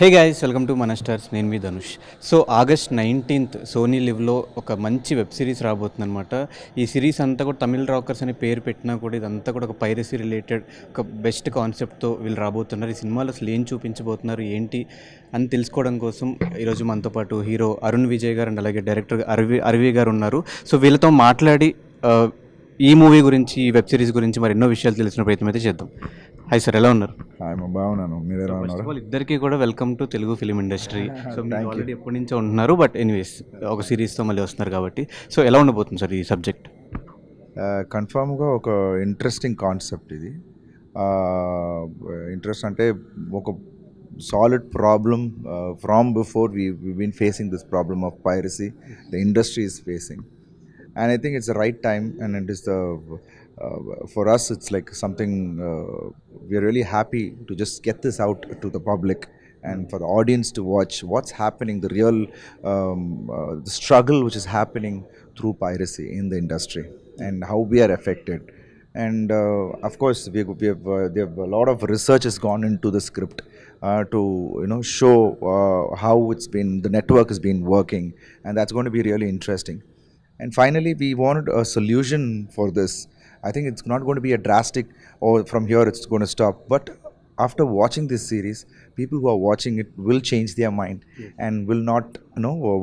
Hey guys, welcome to మన stars. నేను మీ Dhanush. So August 19th Sony లివ్లో ఒక మంచి వెబ్ సిరీస్ రాబోతుంది అనమాట. ఈ సిరీస్ అంతా కూడా తమిళ్ రాకర్స్ అనే పేరు పెట్టినా కూడా ఇదంతా కూడా ఒక పైరసీ రిలేటెడ్ ఒక బెస్ట్ కాన్సెప్ట్తో వీళ్ళు రాబోతున్నారు. ఈ సినిమాలో అసలు ఏం చూపించబోతున్నారు ఏంటి అని తెలుసుకోవడం కోసం ఈరోజు మనతో పాటు హీరో అరుణ్ విజయ్ గారు అండ్ అలాగే డైరెక్టర్ అరవి గారు ఉన్నారు. సో వీళ్ళతో మాట్లాడి ఈ మూవీ గురించి, ఈ వెబ్ సిరీస్ గురించి మరి ఎన్నో విషయాలు తెలిసిన ప్రయత్నం అయితే చేద్దాం. హాయ్ సార్, ఎలా ఉన్నారు? బాగున్నాను, మీరు ఎలా ఉన్నారు? ఇద్దరికి కూడా welcome to Telugu film industry. So మీరు ఆల్రెడీ ఎప్పటి నుంచో ఉంటున్నారు, బట్ ఎనీవేస్ ఒక సిరీస్తో మళ్ళీ వస్తున్నారు కాబట్టి సో ఎలా ఉండబోతుంది సార్ ఈ సబ్జెక్ట్? కన్ఫామ్గా ఒక ఇంట్రెస్టింగ్ కాన్సెప్ట్ ఇది. ఇంట్రెస్ట్ అంటే ఒక solid problem from before we been facing this problem of piracy the industry is facing. And I think it's the right time, and it is for us it's like something we are really happy to just get this out to the public and for the audience to watch what's happening, the real the struggle which is happening through piracy in the industry and how we are affected. And of course there have a lot of research has gone into the script to show how the network has been working, and that's going to be really interesting. And finally, we wanted a solution for this. I think it's not going to be a drastic, or from here it's going to stop. But after watching this series, people who are watching it will change their mind and will not,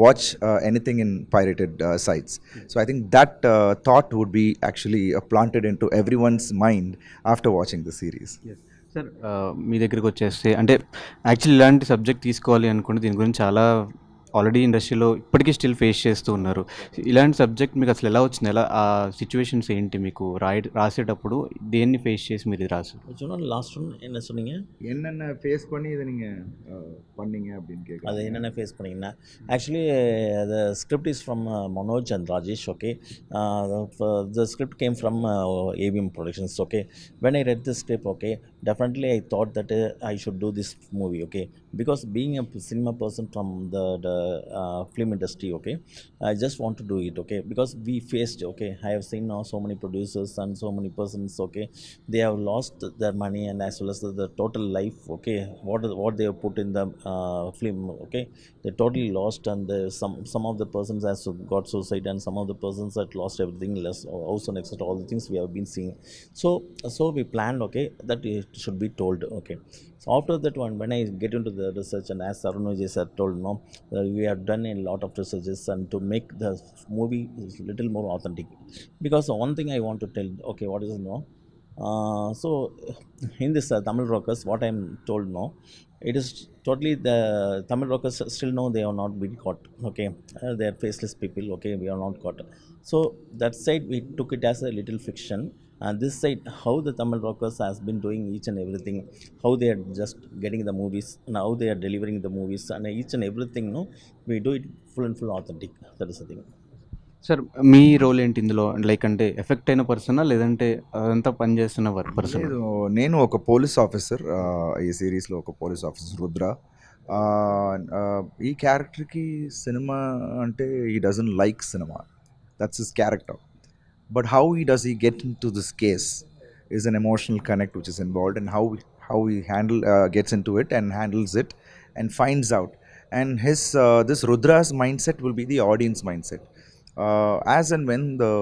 watch anything in pirated sites. So I think that thought would be actually planted into everyone's mind after watching the series. Sir, మీ దగ్గరికి వచ్చేస్తే అంటే actually ఇలాంటి subject తీసుకోవాలి అనుకుంటే దీని గురించి చాలా ఆల్రెడీ ఇండస్ట్రీలో ఇప్పటికీ స్టిల్ ఫేస్ చేస్తూ ఉన్నారు. ఇలాంటి సబ్జెక్ట్ మీకు అసలు ఎలా వచ్చింది? ఎలా ఆ సిచ్యువేషన్స్ ఏంటి? మీకు రాసేటప్పుడు దేన్ని ఫేస్ చేసి మీరు ఇది రాశారు? லாஸ்ட் ஒன் என்ன சொன்னீங்க? என்னென்ன ஃபேஸ் பண்ணி இதை நீங்கள் பண்ணீங்க அப்படின்னு கேட்குறேன். அது என்னென்ன ஃபேஸ் பண்ணிங்கன்னா, actually the script is from Manoj and Rajesh. Okay, the script came from AVM productions. Okay, when I read the script, okay, definitely I thought that I should do this movie. Okay, because being a cinema person from the film industry, okay, I just want to do it. Okay, because we faced, okay, I have seen now so many producers and so many persons, okay, they have lost their money and as well as the total life. Okay, what they have put in the film, okay, they totally lost, and some of the persons has got suicide, and some of the persons that lost everything, less house and etc, all the things we have been seeing. So we planned, okay, that it should be told. Okay, so after that one, when I get into the research, and as Arun Vijay sir told, no, we have done a lot of researches and to make the movie little more authentic. Because one thing I want to tell, okay, what is no, so in this Tamilrockerz, what I am told, no, it is totally the Tamilrockerz still know they have not been caught. Okay, they are faceless people. Okay, we are not caught. So that side we took it as a little fiction, and this side how the Tamilrockerz has been doing each and everything, how they are just getting the movies and how they are delivering the movies and each and everything, no, we do it full and full authentic. That is the thing. Sir, మీ role ఏంటి ఇందులో? Like అంటే effect అయిన పర్సనా లేదంటే అదంతా పనిచేస్తున్న person? నేను ఒక పోలీస్ ఆఫీసర్, ఈ సిరీస్లో ఒక పోలీస్ ఆఫీసర్ రుద్ర. ఈ క్యారెక్టర్కి సినిమా అంటే ఈ doesn't like cinema, that's his character. But how does he get into this case is an emotional connect which is involved, and how he gets into it and handles it and finds out. And his this Rudra's mindset will be the audience mindset. As and when the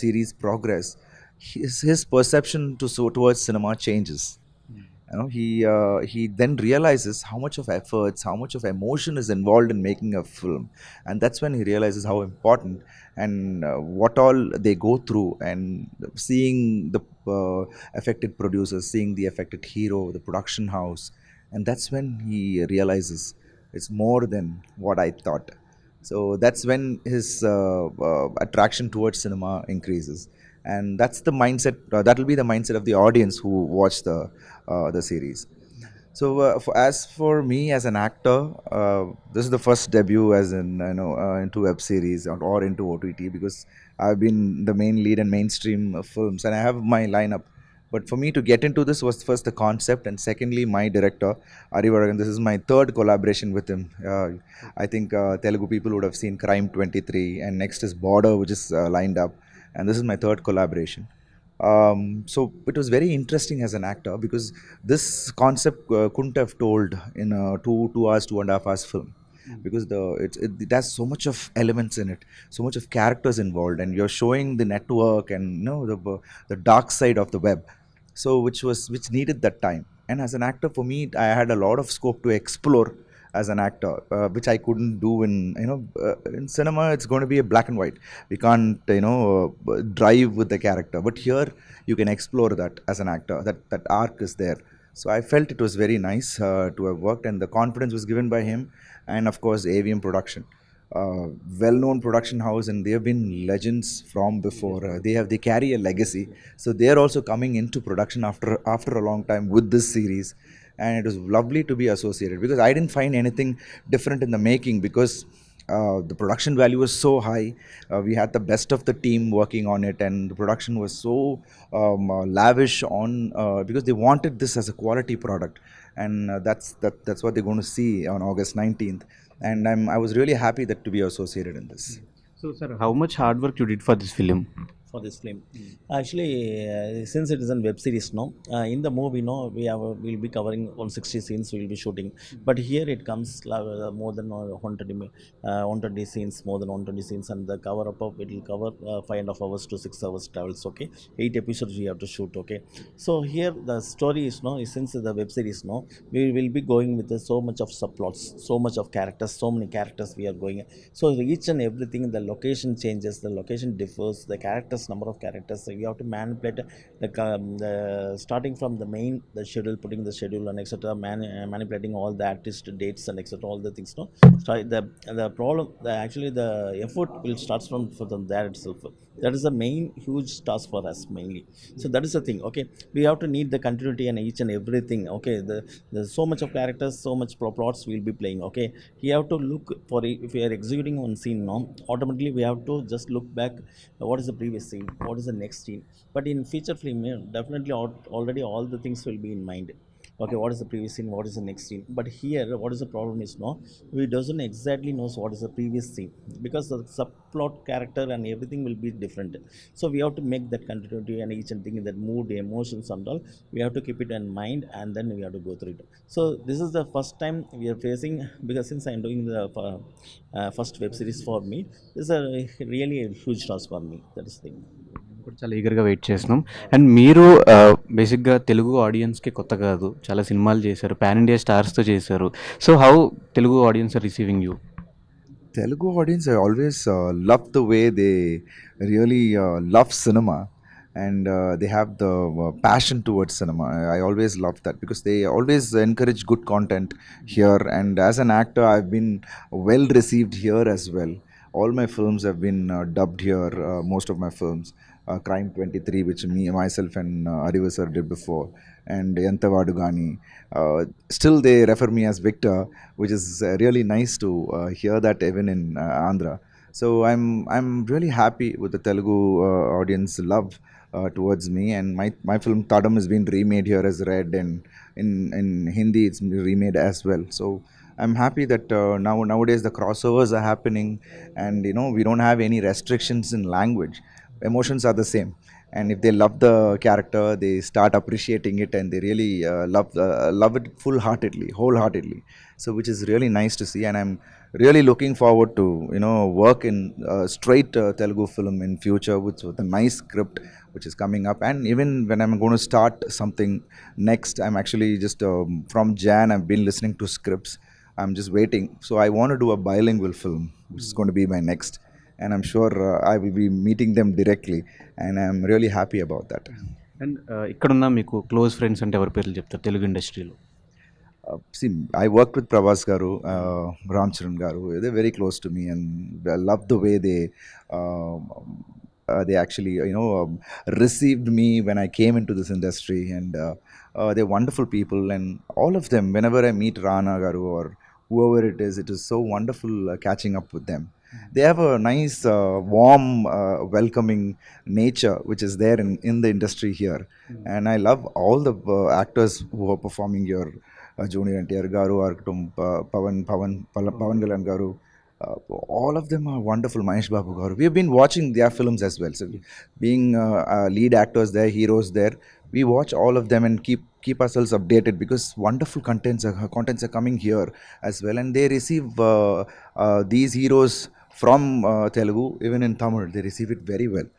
series progress, his perception towards cinema changes. He then realizes how much of efforts, how much of emotion is involved in making a film, and that's when he realizes how important and what all they go through, and seeing the affected producers, seeing the affected hero, the production house, and that's when he realizes it's more than what I thought. So that's when his attraction towards cinema increases, and that's the mindset. That will be the mindset of the audience who watch the series. So as for me as an actor, this is the first debut as in into web series or into OTT, because I've been the main lead in mainstream films and I have my lineup. But for me to get into this was first the concept, and secondly my director Arivazhagan. This is my third collaboration with him. I think Telugu people would have seen Crime 23, and next is Border, which is lined up, and this is my third collaboration. So it was very interesting as an actor because this concept couldn't have told in a 2 hours, 2.5 hours film because it has so much of elements in it, so much of characters involved, and you're showing the network and the dark side of the web. So which needed that time. And as an actor, for me, I had a lot of scope to explore as an actor, which I couldn't do in cinema. It's going to be a black and white. We can't drive with the character, but here you can explore that as an actor. That arc is there. So I felt it was very nice to have worked, and the confidence was given by him, and of course AVM Production, well-known production house, and they have been legends from before. They carry a legacy, so they are also coming into production after a long time with this series, and it was lovely to be associated because I didn't find anything different in the making because. The production value was so high. We had the best of the team working on it, and the production was so lavish on because they wanted this as a quality product, and that's what they're going to see on August 19th. And I was really happy that to be associated in this. So, sir, how much hard work you did for this film? For this film. Actually, since it is a web series, no, in the movie, no, we'll be covering 160 scenes. We'll be shooting, but here it comes more than 120 scenes, more than 120 scenes, and the cover up of it will cover 5.5 hours to 6 hours travels. Okay, 8 episodes we have to shoot. Okay, so here the story is no, since the web series, no, we will be going with so much of subplots, so much of characters, so many characters we are going. So each and everything, the location changes, the location differs, the characters, number of characters, so you have to manipulate the starting from the main, the schedule, putting the schedule and etc, manipulating all the artist dates and etc, all the things, no. So the problem, actually the effort will starts from there itself. That is the main huge task for us mainly. So that is the thing. Okay, we have to need the continuity and each and everything. Okay, there's so much of characters, so much plots we'll be playing. Okay, you have to look for it. If we are executing one scene, no, automatically we have to just look back, what is the previous scene, what is the next scene. But in feature film, yeah, definitely already all the things will be in mind. Okay, what is the previous scene, what is the next scene. But here what is the problem is, no, we doesn't exactly knows what is the previous scene because the subplot character and everything will be different. So we have to make that continuity and each and thing, that mood, emotions and all, we have to keep it in mind, and then we have to go through it. So this is the first time we are facing, because since I'm doing the first web series for me, this is a really a huge task for me. That is the thing. కూడా చాలా ఈగర్గా wait చేస్తున్నాం. And మీరు బేసిక్గా తెలుగు ఆడియన్స్కి కొత్త కాదు, చాలా సినిమాలు చేశారు, పాన్ ఇండియా స్టార్స్తో చేశారు. So how Telugu audience are receiving you? Telugu audience, I always love the way they really love cinema, and they have the passion towards cinema. I always love that because they always encourage good content here. And as an actor, I've been well received here as well. All my films have been dubbed here. Most of my films, Crime 23, which myself and Arivazhagan did before, and Yantavadu Gani. Still, they refer me as Victor, which is really nice to hear that even in Andhra. So I'm really happy with the Telugu audience love towards me, and my film Tadam has been remade here as Red, and in Hindi it's remade as well. So I'm happy that nowadays the crossovers are happening, and we don't have any restrictions in language. Emotions are the same, and if they love the character, they start appreciating it, and they really love it wholeheartedly. So which is really nice to see, and I'm really looking forward to work in straight Telugu film in future with a nice script which is coming up. And even when I'm going to start something next, I'm actually just from Jan I've been listening to scripts. I'm just waiting. So I want to do a bilingual film, which is going to be my next, and I'm sure I will be meeting them directly, and I'm really happy about that. And ఇక్కడున్న మీకు close friends అంటే ఎవరి పేర్లు చెప్తారు తెలుగు ఇండస్ట్రీలో? See, I worked with Prabhas garu, Ram Charan garu. They're very close to me, and I love the way they actually received me when I came into this industry, and they're wonderful people. And all of them, whenever I meet Rana garu or whoever it is so wonderful catching up with them. They have a nice warm welcoming nature which is there in the industry here. And I love all the actors who are performing here. Junior NTR garu or Pavan Galan garu, All of them are wonderful. Mahesh Babu Garu. We have been watching their films as well. So, being lead actors there, heroes there, we watch all of them and keep ourselves updated because wonderful contents are coming here as well, and they receive these heroes from Telugu, even in Tamil, they receive it very well.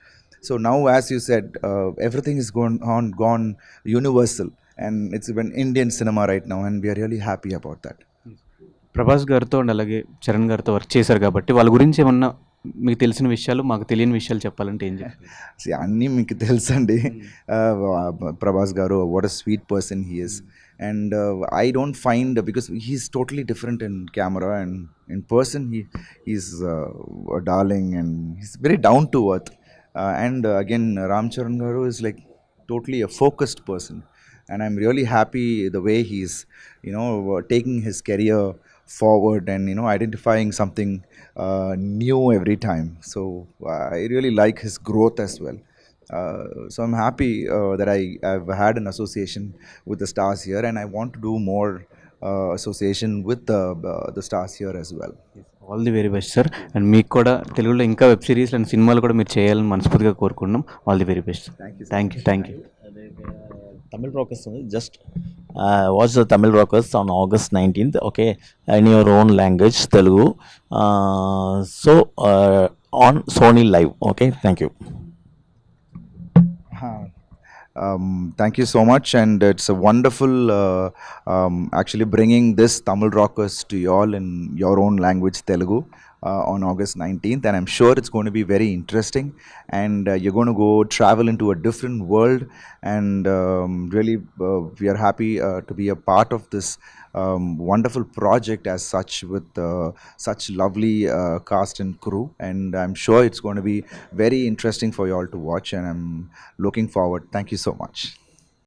So now, as you said, everything is gone universal, and it's even Indian cinema right now, and we are really happy about that. Prabhas గారితో and అలాగే చరణ్ గారితో work చేశారు కాబట్టి వాళ్ళ గురించి ఏమన్నా మీకు తెలిసిన విషయాలు మాకు తెలియని విషయాలు చెప్పాలంటే ఏం చెప్తారు? See, అన్నీ మీకు తెలుసండి. Prabhas garu, what a sweet person he is, and I don't find, because he's totally different in camera and in person he's darling and he's very down to earth. And again, Ram Charan garu is like totally a focused person, and I'm really happy the way he's taking his career forward and identifying something new every time. So I really like his growth as well. So I'm happy that I've had an association with the stars here, and I want to do more association with the stars here as well. All the very best sir. And మీకు కూడా తెలుగులో ఇంకా web series and సినిమాలు కూడా మీరు చేయాలని మనస్ఫూర్తిగా కోరుకుంటున్నాం. All the very best. Thank you. Tamilrockerz just watch the Tamilrockerz on August 19th, okay, in your own language, Telugu. So on Sony Live, okay. Thank you. Thank you so much, and it's a wonderful actually bringing this Tamilrockerz to you all in your own language, Telugu, on August 19th, and I'm sure it's going to be very interesting, and you're going to go travel into a different world, and really we are happy to be a part of this wonderful project as such, with such lovely cast and crew, and I'm sure it's going to be very interesting for you all to watch, and I'm looking forward. Thank you so much.